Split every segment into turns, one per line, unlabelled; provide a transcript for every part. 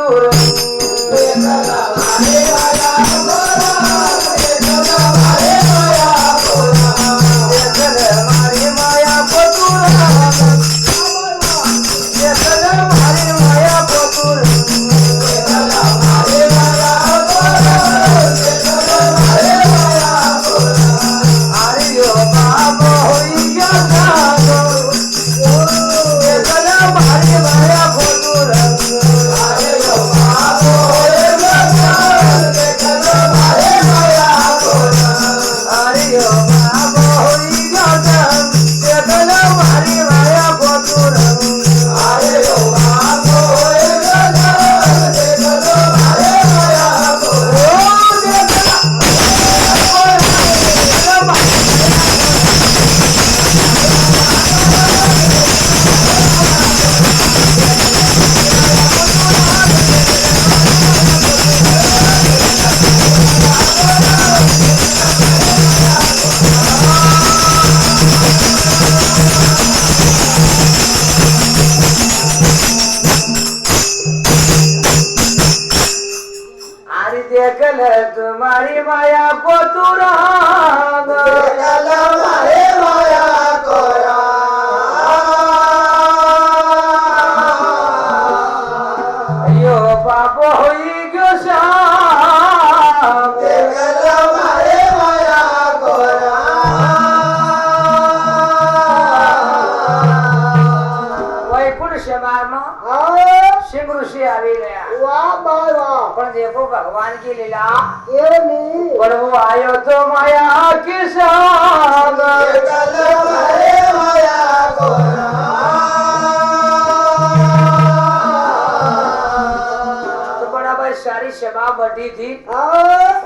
पोतुर देखल तुम्हारी माया को तू राग देखल हमारे माया को यो बाप होई गयो श्याम देखल हमारे माया को वैकुंठ शहर में सिंह ऋषि આવી ગયા
वाह भाई वाह
પણ देखो भगवान की लीला
केवली
पर वो आयो तो माया के संग
देखल हमारे माया को
तो बड़ा भाई सारी सभा बैठी थी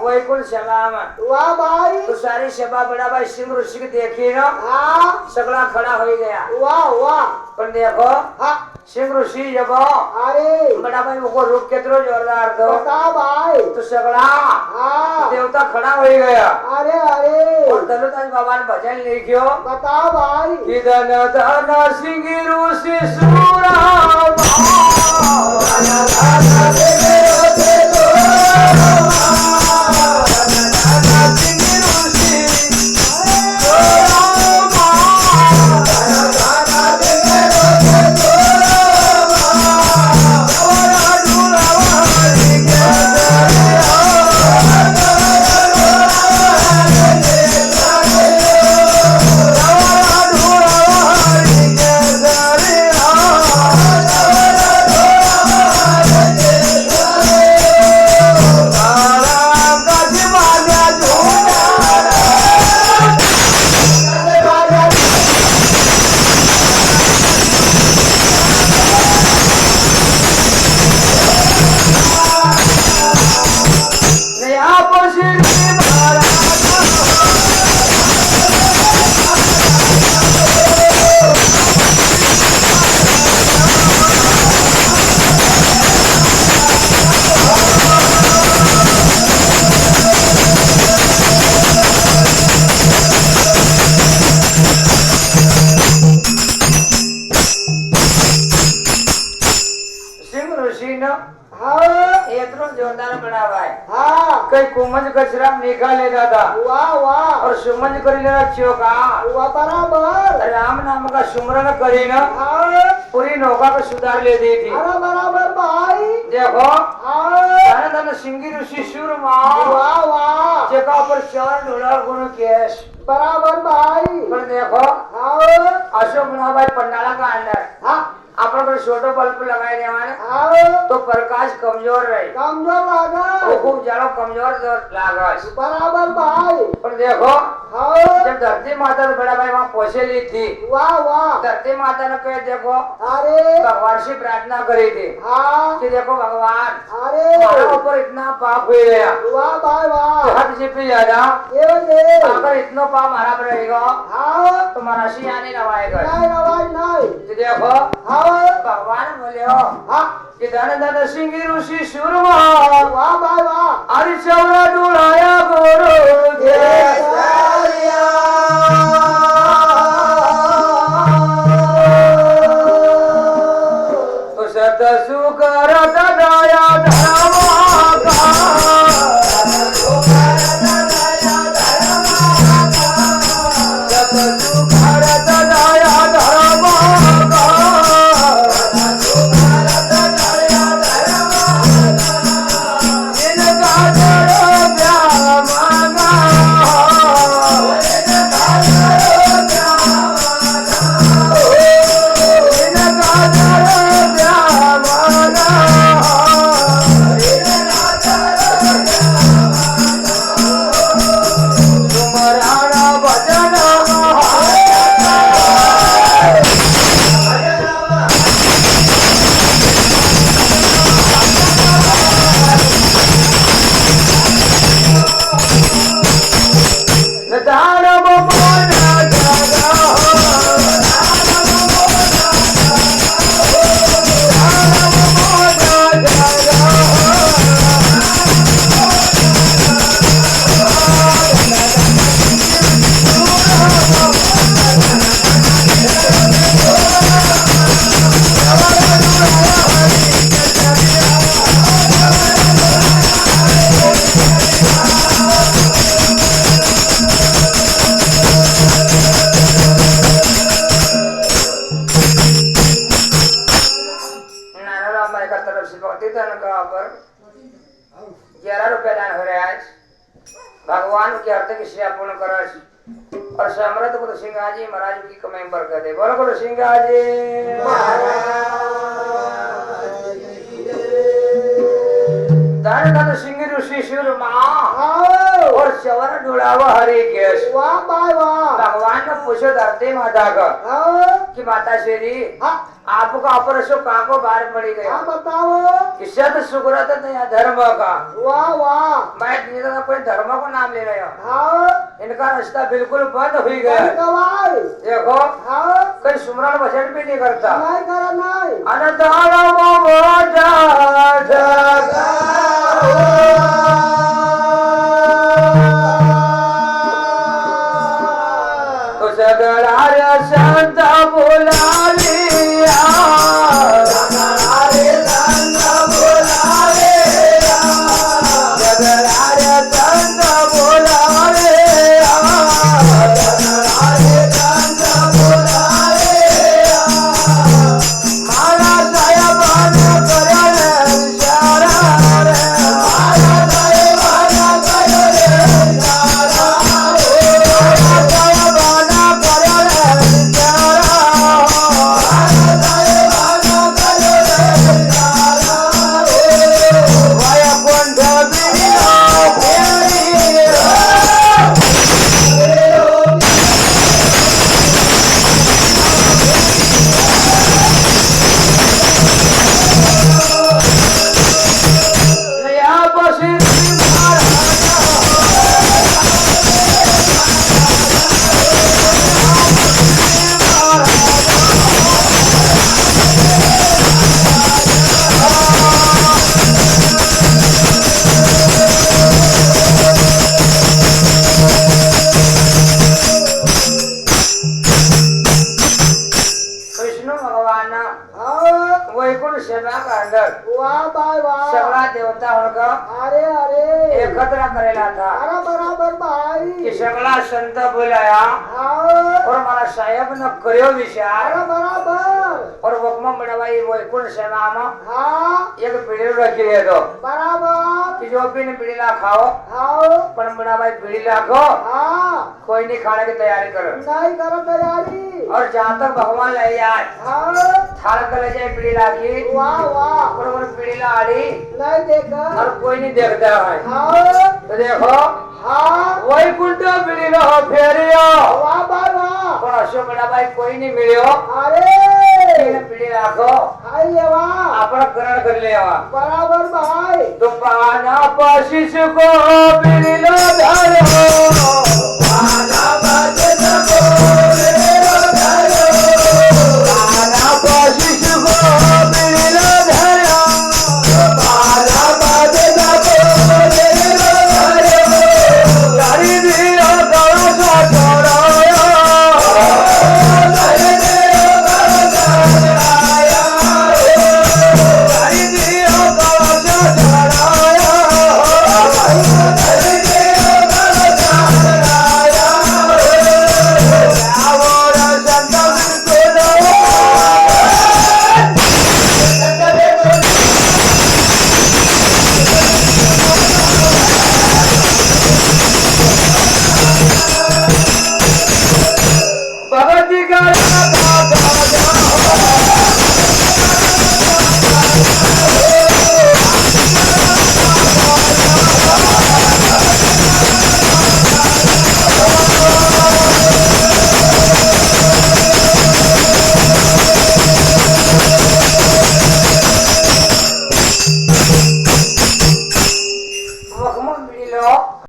वैकुंठ सभा में
वाह भाई
तो सारी सभा बड़ा भाई सिंह ऋषि के देखी ना
हाँ
सगला खड़ा हो गया
वाह वाह
पर देखो
हाँ
सिंह ऋषि जब
अरे
बड़ा भाई वो रूप कितरो जोरदार तो
बता भाई
तो सगला
हाँ
देवता खड़ा हो गया
अरे अरे
और धनुताज बाबा ने भजन लिखियो
बता भाई
कि धन धन सिंह ऋषि सूरा कई कुमज कचरा निकाल लेता था
वाह वाह
और सुमन करी लेना चौका
वाह बराबर
राम नाम का सुमरन करी ना
हाँ
पूरी नौका को सुधार ले दी थी
अरे बराबर भाई
देखो
हाँ
धन धन सिंगी ऋषि सुर माँ
वाह वाह
जगह पर चौर ढोला गुण केश
बराबर भाई
पर देखो
हाँ
अशोक मुना भाई पंडाला का अंदर
हाँ
अपन पर छोटो बल्ब लगाए देवाने
हाँ
तो प्रकाश कमजोर रहे
कमजोर लागा
वो खूब ज्यादा कमजोर लागस
बराबर भाई
पर देखो
हाँ
जब धरती माता तो बड़ा भाई वहाँ पहुंचे ली थी
वाह वाह
धरती माता ने कहे देखो
अरे
भगवान से प्रार्थना करी थी
हाँ
कि देखो भगवान
अरे
हमारे ऊपर इतना पाप हो गया
वाह भाई वाह
हद से भी ज्यादा
केवली
अगर इतना पाप हमारा पर रहेगा
हाँ
तो महाराष्ट्र यहाँ नहीं नवाएगा
नहीं रवाई नहीं
तो देखो
हाँ
भगवान बोले हो
हाँ
कि धन धन सिंह ऋषि सुरमा
वाह भाई वाह
अरे चौरा डुलाया गोरो तो सत सुकर दया माई का तरफ से भक्ति धन का पर 11 रुपया दान हो रहा है भगवान के अर्थ की सेवा पूर्ण करस और समृद्ध गुरु सिंह जी महाराज की कमाई बरकत है बोलो गुरु सिंह जी धन धन सिंह ऋषि शिव माँ और चवर डुलावा हरि केश
वाह भाई वाह
भगवान ने पूछो धरती माता का कि माता श्री आपको अपरसो कहाँ को बाहर पड़ी गया
बताओ
किसत सुग्रत दया धर्म का
वाह वाह
मैं इनका कोई धर्म को नाम ले रहा हूँ
हाँ
इनका रास्ता बिल्कुल बंद हुई गया
गवाई
देखो
हाँ
कोई सुमरण भजन भी नहीं करता
नहीं करा नहीं
तो सगळा संत बोलालिया
वाह भाई वाह
सगळा देवता होगा
अरे अरे
एकत्र करेला था
अरे बराबर भाई
कि सगळा संत बोलाया
हाँ
और हमारा साहेब न करियो विचार
अरे बराबर
और वकमा बड़वाई वैकुंठ सेवा में
हाँ
एक बीड़ी रखी है तो
बराबर
कि जो भी ने बीड़ी ला खाओ
हाँ
पण बड़वाई बीड़ी ला खो
हाँ
कोई नहीं खाने की तैयारी करो
नहीं करो तैयारी
और जहाँ तक भगवान ले जाए
हाँ
थाल कर ले जाए बीड़ी ला की
वाह वाह
और बीड़ी ला आड़ी
नहीं देखा
और कोई नहीं देखता है
हाँ
तो देखो
हाँ
वैकुंठ बीड़ी लो फेरियो
वाह भाई वाह
पण अशो बड़ाबाई कोई नहीं मिलियो
अरे
बीड़ी राखो
आई ये वाह
आपण ग्रहण कर ले
बराबर भाई
दुपाना पशिष को बीड़ी लो धरो पाना पशिष को बीड़ी लो धरो पाना पशिष को बीड़ी लो धरो पाना पशिष को बीड़ी लो धरो गाड़ी दियो गवसा छोड़ो गाड़ी दियो गवसा छोड़ाया गाड़ी दियो गवसा छोड़ाया गाड़ी दियो गवसा छोड़ाया आवो संत बिल्कुल भगवती का